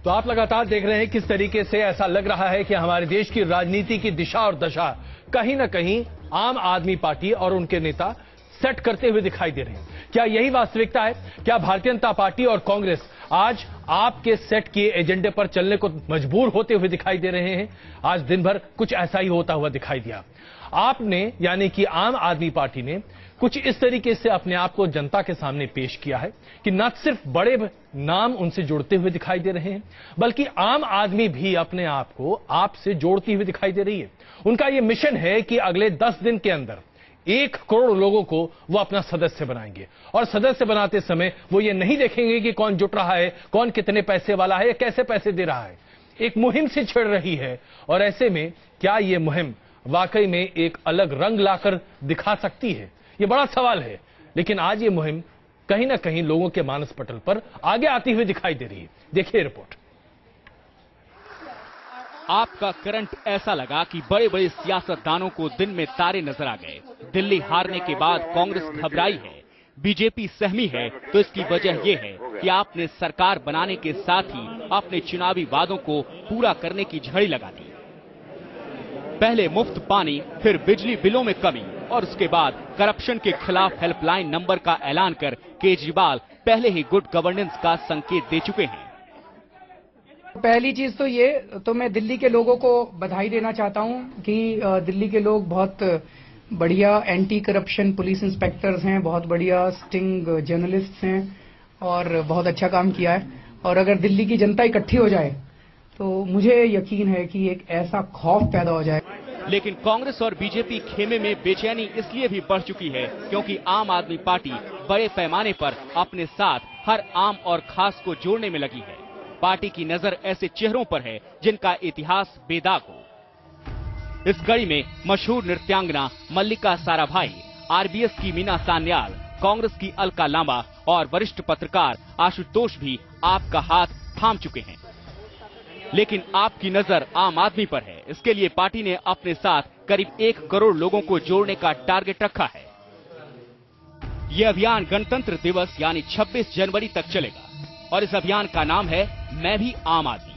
तो आप लगातार देख रहे हैं किस तरीके से ऐसा लग रहा है कि हमारे देश की राजनीति की दिशा और दशा कहीं ना कहीं आम आदमी पार्टी और उनके नेता सेट करते हुए दिखाई दे रहे हैं। क्या यही वास्तविकता है? क्या भारतीय जनता पार्टी और कांग्रेस आज आपके सेट किए एजेंडे पर चलने को मजबूर होते हुए दिखाई दे रहे हैं? आज दिन भर कुछ ऐसा ही होता हुआ दिखाई दिया। आपने यानी कि आम आदमी पार्टी ने कुछ इस तरीके से अपने आप को जनता के सामने पेश किया है कि न सिर्फ बड़े नाम उनसे जुड़ते हुए दिखाई दे रहे हैं, बल्कि आम आदमी भी अपने आप को आपसे जोड़ती हुई दिखाई दे रही है। उनका यह मिशन है कि अगले 10 दिन के अंदर 1 करोड़ लोगों को वो अपना सदस्य बनाएंगे, और सदस्य बनाते समय वो ये नहीं देखेंगे कि कौन जुट रहा है, कौन कितने पैसे वाला है या कैसे पैसे दे रहा है। एक मुहिम से छिड़ रही है, और ऐसे में क्या ये मुहिम वाकई में एक अलग रंग लाकर दिखा सकती है? ये बड़ा सवाल है। लेकिन आज ये मुहिम कहीं ना कहीं लोगों के मानस पटल पर आगे आती हुई दिखाई दे रही है। देखिए रिपोर्ट। आपका करंट ऐसा लगा कि बड़े बड़े सियासतदानों को दिन में तारे नजर आ गए। दिल्ली हारने के बाद कांग्रेस घबराई है, बीजेपी सहमी है, तो इसकी वजह यह है कि आपने सरकार बनाने के साथ ही अपने चुनावी वादों को पूरा करने की झड़ी लगा दी। पहले मुफ्त पानी, फिर बिजली बिलों में कमी, और उसके बाद करप्शन के खिलाफ हेल्पलाइन नंबर का ऐलान कर केजरीवाल पहले ही गुड गवर्नेंस का संकेत दे चुके हैं। पहली चीज तो ये तो मैं दिल्ली के लोगों को बधाई देना चाहता हूं कि दिल्ली के लोग बहुत बढ़िया एंटी करप्शन पुलिस इंस्पेक्टर्स हैं, बहुत बढ़िया स्टिंग जर्नलिस्ट्स हैं और बहुत अच्छा काम किया है। और अगर दिल्ली की जनता इकट्ठी हो जाए तो मुझे यकीन है कि एक ऐसा खौफ पैदा हो जाए। लेकिन कांग्रेस और बीजेपी खेमे में बेचैनी इसलिए भी बढ़ चुकी है क्योंकि आम आदमी पार्टी बड़े पैमाने पर अपने साथ हर आम और खास को जोड़ने में लगी है। पार्टी की नजर ऐसे चेहरों पर है जिनका इतिहास बेदाग हो। इस कड़ी में मशहूर नृत्यांगना मल्लिका साराभाई, आरबीएस की मीना सान्याल, कांग्रेस की अलका लांबा और वरिष्ठ पत्रकार आशुतोष भी आपका हाथ थाम चुके हैं। लेकिन आपकी नजर आम आदमी पर है। इसके लिए पार्टी ने अपने साथ करीब 1 करोड़ लोगों को जोड़ने का टारगेट रखा है। यह अभियान गणतंत्र दिवस यानी 26 जनवरी तक चलेगा और इस अभियान का नाम है मैं भी आम आदमी।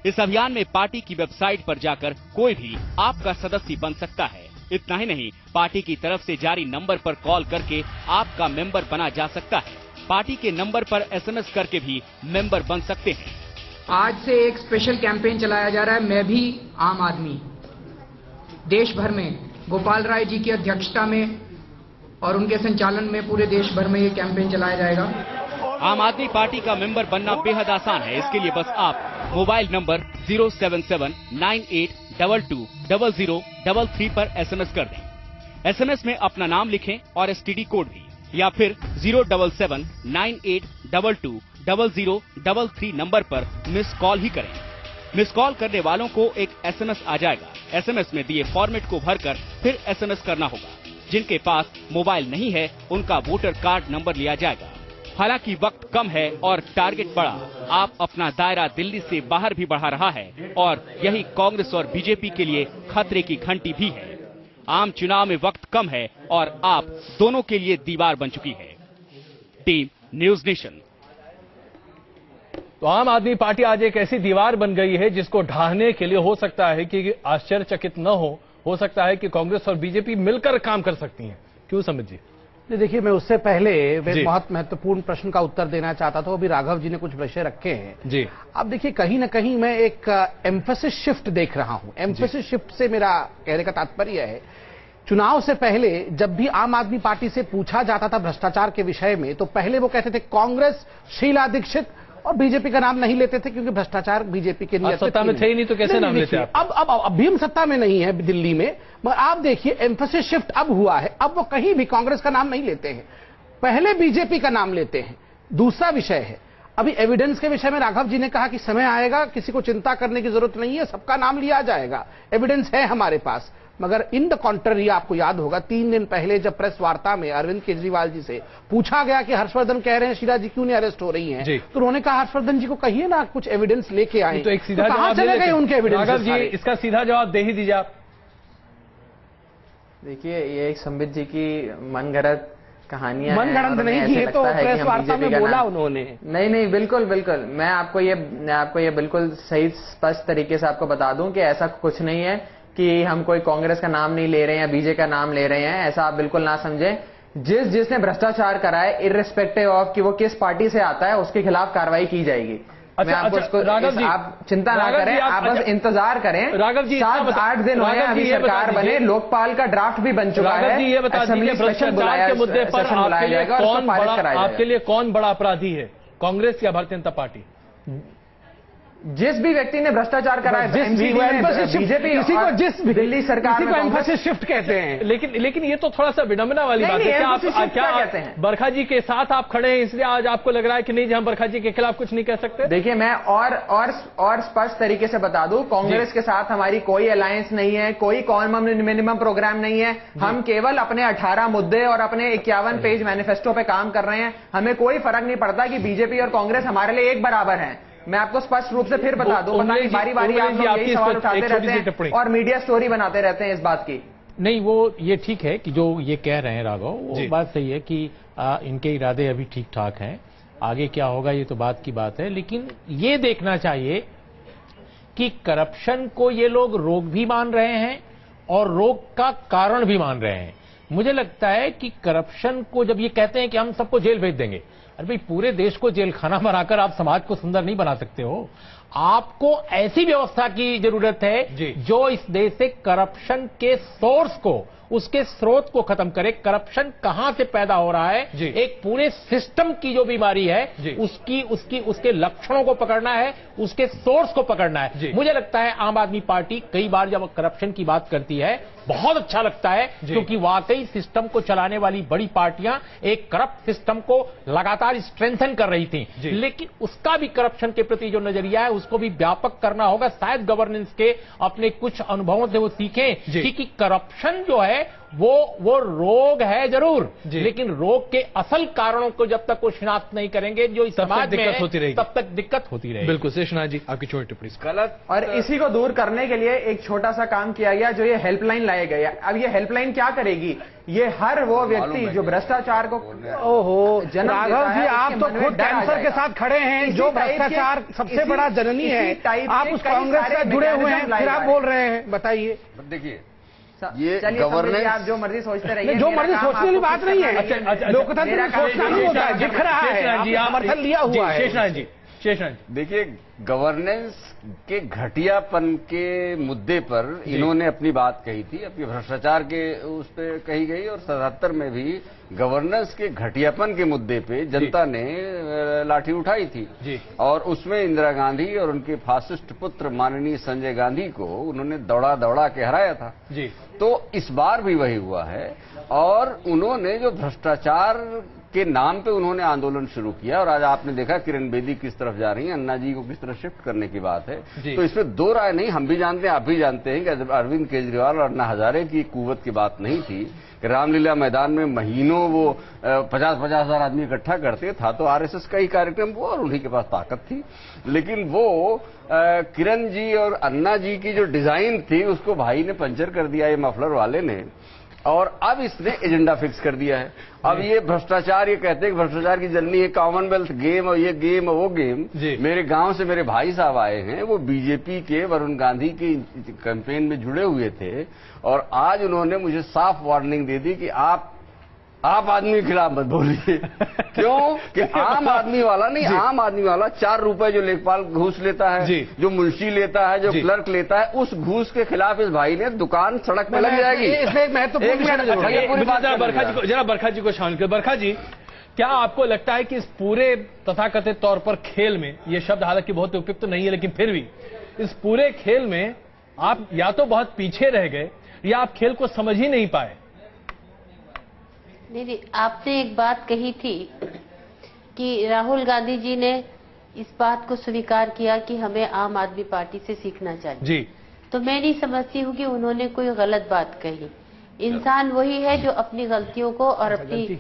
इस अभियान में पार्टी की वेबसाइट पर जाकर कोई भी आपका सदस्य बन सकता है। इतना ही नहीं, पार्टी की तरफ से जारी नंबर पर कॉल करके आपका मेंबर बना जा सकता है। पार्टी के नंबर पर एसएमएस करके भी मेंबर बन सकते हैं। आज से एक स्पेशल कैंपेन चलाया जा रहा है, मैं भी आम आदमी। देश भर में गोपाल राय जी की अध्यक्षता में और उनके संचालन में पूरे देश भर में ये कैंपेन चलाया जाएगा। आम आदमी पार्टी का मेंबर बनना बेहद आसान है। इसके लिए बस आप मोबाइल नंबर 07798220033 पर एसएमएस कर दें। एसएमएस में अपना नाम लिखें और एसटीडी कोड भी, या फिर 07798220033 नंबर पर मिस कॉल ही करें। मिस कॉल करने वालों को एक एसएमएस आ जाएगा। एसएमएस में दिए फॉर्मेट को भरकर फिर एसएमएस करना होगा। जिनके पास मोबाइल नहीं है उनका वोटर कार्ड नंबर लिया जाएगा। हालांकि वक्त कम है और टारगेट बड़ा। आप अपना दायरा दिल्ली से बाहर भी बढ़ा रहा है और यही कांग्रेस और बीजेपी के लिए खतरे की घंटी भी है। आम चुनाव में वक्त कम है और आप दोनों के लिए दीवार बन चुकी है। Team news nation. तो आम आदमी पार्टी आज एक ऐसी दीवार बन गई है जिसको ढाहने के लिए हो सकता है कि आश्चर्यचकित न हो सकता है कि कांग्रेस और बीजेपी मिलकर काम कर सकती हैं। क्यों समझ जी? देखिए, मैं उससे पहले एक बहुत महत्वपूर्ण प्रश्न का उत्तर देना चाहता था। अभी राघव जी ने कुछ विषय रखे हैं जी। अब देखिए, कहीं ना कहीं मैं एक एम्फेसिस शिफ्ट देख रहा हूं। एम्फेसिस शिफ्ट से मेरा कहने का तात्पर्य है, चुनाव से पहले जब भी आम आदमी पार्टी से पूछा जाता था भ्रष्टाचार के विषय में, तो पहले वो कहते थे कांग्रेस, शीला दीक्षित, और बीजेपी का नाम नहीं लेते थे क्योंकि भ्रष्टाचार बीजेपी के नियत सत्ता में थे ही नहीं तो कैसे नाम लेते आप? अब भी हम सत्ता में नहीं है दिल्ली में, मगर आप देखिए एम्फेसिस शिफ्ट अब हुआ है। अब वो कहीं भी कांग्रेस का नाम नहीं लेते हैं, पहले बीजेपी का नाम लेते हैं। दूसरा विषय है, अभी एविडेंस के विषय में राघव जी ने कहा कि समय आएगा, किसी को चिंता करने की जरूरत नहीं है, सबका नाम लिया जाएगा। एविडेंस है हमारे पास। मगर इन द कॉन्ट्ररी, आपको याद होगा 3 दिन पहले जब प्रेस वार्ता में अरविंद केजरीवाल जी से पूछा गया कि हर्षवर्धन कह रहे हैं शीला जी क्यों नहीं अरेस्ट हो रही हैं, तो उन्होंने कहा हर्षवर्धन जी को कहिए ना कुछ एविडेंस लेके आए। तो एक सीधा कहां चले गए उनके एविडेंस? राघव जी, इसका सीधा जवाब दे ही दीजिए आप। देखिए, ये एक संबित जी की मनगढ़ंत कहानियां मनगढ़ंत नहीं की, तो प्रेस वार्ता में बोला उन्होंने। नहीं, बिल्कुल बिल्कुल, मैं आपको ये बिल्कुल सही स्पष्ट तरीके से आपको बता दूं कि ऐसा कुछ नहीं है कि हम कोई कांग्रेस का नाम नहीं ले रहे हैं या बीजेपी का नाम ले रहे हैं, ऐसा आप बिल्कुल ना समझें। जिसने भ्रष्टाचार करा है, इर्रेस्पेक्टिव ऑफ कि वो किस पार्टी से आता है, उसके खिलाफ कार्रवाई की जाएगी। मैं आपको राघव जी, आप चिंता ना करें, आप बस इंतजार करें। राघव जी 7-8 दिन हुए अभी सरकार बने, लोकपाल का ड्राफ्ट भी बन चुका है। ये बता दीजिए भ्रष्टाचार के मुद्दे पर आपके लिए कौन बड़ा अपराधी है, कांग्रेस या भारतीय जनता पार्टी? जिस भी व्यक्ति ने भ्रष्टाचार करा है, बीजेपी, दिल्ली सरकार को एम्फेसिस शिफ्ट कहते हैं। लेकिन ये तो थोड़ा सा विडंबना वाली बात है। क्या कहते हैं? बरखा जी के साथ आप खड़े हैं, इसलिए आज आपको लग रहा है कि नहीं, हम बरखा जी के खिलाफ कुछ नहीं कह सकते? देखिए, मैं और स्पष्ट तरीके से बता दूं, कांग्रेस के साथ हमारी कोई अलायंस नहीं है, कोई कॉमन मिनिमम प्रोग्राम नहीं है। हम केवल अपने 18 मुद्दे और अपने 51 पेज मैनिफेस्टो पे काम कर रहे हैं। हमें कोई फर्क नहीं पड़ता कि बीजेपी और कांग्रेस हमारे लिए एक बराबर हैं। मैं आपको स्पष्ट रूप से फिर बता दूं, पता नहीं बारी बारी आप लोग यही सवाल उठाते रहते हैं और मीडिया स्टोरी बनाते रहते हैं इस बात की। नहीं, वो ये ठीक है कि जो ये कह रहे हैं राघव, वो बात सही है कि इनके इरादे अभी ठीक ठाक हैं। आगे क्या होगा ये तो बात की बात है, लेकिन ये देखना चाहिए कि करप्शन को ये लोग रोग भी मान रहे हैं और रोग का कारण भी मान रहे हैं। मुझे लगता है कि करप्शन को जब ये कहते हैं कि हम सबको जेल भेज देंगे, अरे भाई पूरे देश को जेल खाना बनाकर आप समाज को सुंदर नहीं बना सकते हो। आपको ऐसी व्यवस्था की जरूरत है जो इस देश से करप्शन के सोर्स को, उसके स्रोत को खत्म करे। करप्शन कहां से पैदा हो रहा है, एक पूरे सिस्टम की जो बीमारी है उसके लक्षणों को पकड़ना है, उसके सोर्स को पकड़ना है। मुझे लगता है आम आदमी पार्टी कई बार जब करप्शन की बात करती है बहुत अच्छा लगता है, क्योंकि वाकई सिस्टम को चलाने वाली बड़ी पार्टियां एक करप्ट सिस्टम को लगातार स्ट्रेंथन कर रही थी, लेकिन उसका भी करप्शन के प्रति जो नजरिया है उसको भी व्यापक करना होगा। शायद गवर्नेंस के अपने कुछ अनुभवों से वो सीखें कि करप्शन जो है वो रोग है जरूर, लेकिन रोग के असल कारणों को जब तक वो शिनाख्त नहीं करेंगे जो इस समाज में दिक्कत होती रहेगी, तब तक दिक्कत होती रहेगी। बिल्कुल शेषनाथ जी, आपकी छोटी टिप्पणी। गलत। और इसी को दूर करने के लिए एक छोटा सा काम किया गया, जो ये हेल्पलाइन लाया गया। अब ये हेल्पलाइन क्या करेगी? ये हर वो व्यक्ति जो भ्रष्टाचार को राघव जी, आप तो खुद कैंसर के साथ खड़े हैं, जो भ्रष्टाचार सबसे बड़ा जननी है, आप उस कांग्रेस से जुड़े हुए हैं, फिर आप बोल रहे हैं, बताइए। देखिए, ये गवर्नेंस, आप जो मर्जी सोचते रहिए, जो मर्जी सोचने वाली बात नहीं है। लोकतंत्र में सोचना नहीं होता है, दिख रहा है, समर्थन लिया हुआ है। शेषनाथ जी, देखिए, गवर्नेंस के घटियापन के मुद्दे पर इन्होंने अपनी बात कही थी, अपनी भ्रष्टाचार के उस पर कही गई, और 77 में भी गवर्नेंस के घटियापन के मुद्दे पे जनता ने लाठी उठाई थी, और उसमें इंदिरा गांधी और उनके फासिस्ट पुत्र माननीय संजय गांधी को उन्होंने दौड़ा दौड़ा के हराया था। तो इस बार भी वही हुआ है, और उन्होंने जो भ्रष्टाचार के नाम पे उन्होंने आंदोलन शुरू किया, और आज आपने देखा किरण बेदी किस तरफ जा रही हैं, अन्ना जी को किस तरह शिफ्ट करने की बात है। तो इसमें दो राय नहीं, हम भी जानते हैं, आप भी जानते हैं कि अरविंद केजरीवाल और अन्ना हजारे की कुव्वत की बात नहीं थी कि रामलीला मैदान में महीनों वो 50-50 हजार आदमी इकट्ठा करते था, तो आरएसएस का ही कार्यक्रम वो, और उन्हीं के पास ताकत थी। लेकिन वो किरण जी और अन्ना जी की जो डिजाइन थी उसको भाई ने पंचर कर दिया, ये मफलर वाले ने, और अब इसने एजेंडा फिक्स कर दिया है। अब ये भ्रष्टाचार, ये कहते हैं कि भ्रष्टाचार की जननी है कॉमनवेल्थ गेम, और ये गेम और वो गेम। मेरे गांव से मेरे भाई साहब आए हैं, वो बीजेपी के वरुण गांधी के कैंपेन में जुड़े हुए थे, और आज उन्होंने मुझे साफ वार्निंग दे दी कि आप आदमी के खिलाफ मत बोलिए। क्यों? कि आम आदमी वाला नहीं, आम आदमी वाला 4 रुपए जो लेखपाल घूस लेता है, जो मुंशी लेता है, जो क्लर्क लेता है, उस घूस के खिलाफ इस भाई ने दुकान सड़क पे लग जाएगी। जरा बरखा जी को शामिल कर। बरखा जी, क्या आपको लगता है कि इस पूरे तथाकथित तौर पर खेल में, ये शब्द हालांकि बहुत उपयुक्त नहीं है, लेकिन फिर भी इस पूरे खेल में आप या तो बहुत पीछे रह गए या आप खेल को समझ ही नहीं पाए? नहीं, आपने एक बात कही थी कि राहुल गांधी जी ने इस बात को स्वीकार किया कि हमें आम आदमी पार्टी से सीखना चाहिए। तो मैं नहीं समझती हूँ कि उन्होंने कोई गलत बात कही। इंसान वही है जो अपनी गलतियों को और अपनी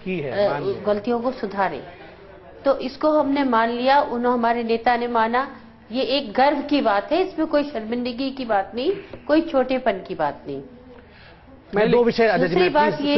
गलतियों को सुधारे। तो इसको हमने मान लिया, उन्होंने, हमारे नेता ने माना। ये एक गर्व की बात है, इसमें कोई शर्मिंदगी की बात नहीं, कोई छोटेपन की बात नहीं। मैं दो विषय दूसरी बात ये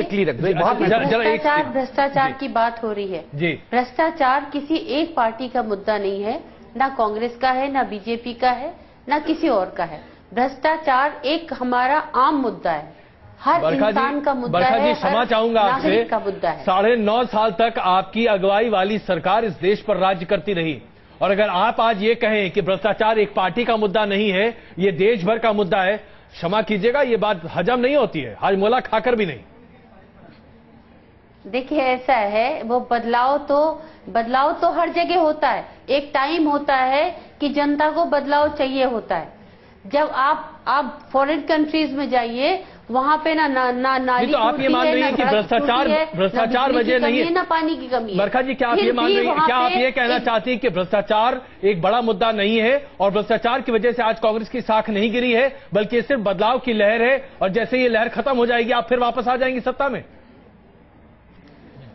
भ्रष्टाचार की बात हो रही है जी। भ्रष्टाचार किसी एक पार्टी का मुद्दा नहीं है, ना कांग्रेस का है, ना बीजेपी का है, ना किसी और का है। भ्रष्टाचार एक हमारा आम मुद्दा है, हर इंसान का मुद्दा है, जी क्षमा चाहूंगा आपसे, का मुद्दा है। 9.5 साल तक आपकी अगुवाई वाली सरकार इस देश पर राज्य करती रही, और अगर आप आज ये कहें कि भ्रष्टाचार एक पार्टी का मुद्दा नहीं है, ये देश भर का मुद्दा है, क्षमा कीजिएगा, ये बात हजम नहीं होती है, हाजमोला खाकर भी नहीं। देखिए ऐसा है, वो बदलाव तो हर जगह होता है। एक टाइम होता है कि जनता को बदलाव चाहिए होता है। जब आप फॉरेन कंट्रीज में जाइए, वहां पे ना नाली, तो आप ये मान रही हैं कि भ्रष्टाचार वजह नहीं है, ना पानी की कमी है। बरखा जी, क्या आप ये मान रही हैं, क्या आप ये कहना चाहती हैं कि भ्रष्टाचार एक बड़ा मुद्दा नहीं है और भ्रष्टाचार की वजह से आज कांग्रेस की साख नहीं गिरी है, बल्कि ये सिर्फ बदलाव की लहर है, और जैसे ये लहर खत्म हो जाएगी आप फिर वापस आ जाएंगी सत्ता में?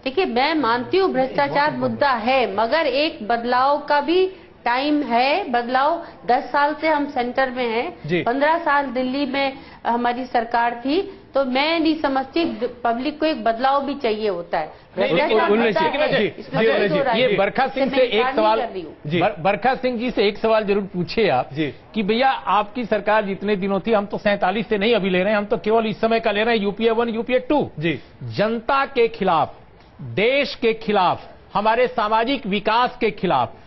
देखिए, मैं मानती हूँ भ्रष्टाचार मुद्दा है, मगर एक बदलाव का भी टाइम है। बदलाव 10 साल से हम सेंटर में हैं, 15 साल दिल्ली में हमारी सरकार थी, तो मैं नहीं समझती, पब्लिक को एक बदलाव भी चाहिए होता है। ये बरखा सिंह से एक सवाल, बरखा सिंह जी से एक सवाल जरूर पूछे आप कि भैया आपकी सरकार जितने दिनों थी, हम तो 47 से नहीं अभी ले रहे हैं, हम तो केवल इस समय का ले रहे हैं, यूपीए 1 यूपीए 2 जी, जनता के खिलाफ, देश के खिलाफ, हमारे सामाजिक विकास के खिलाफ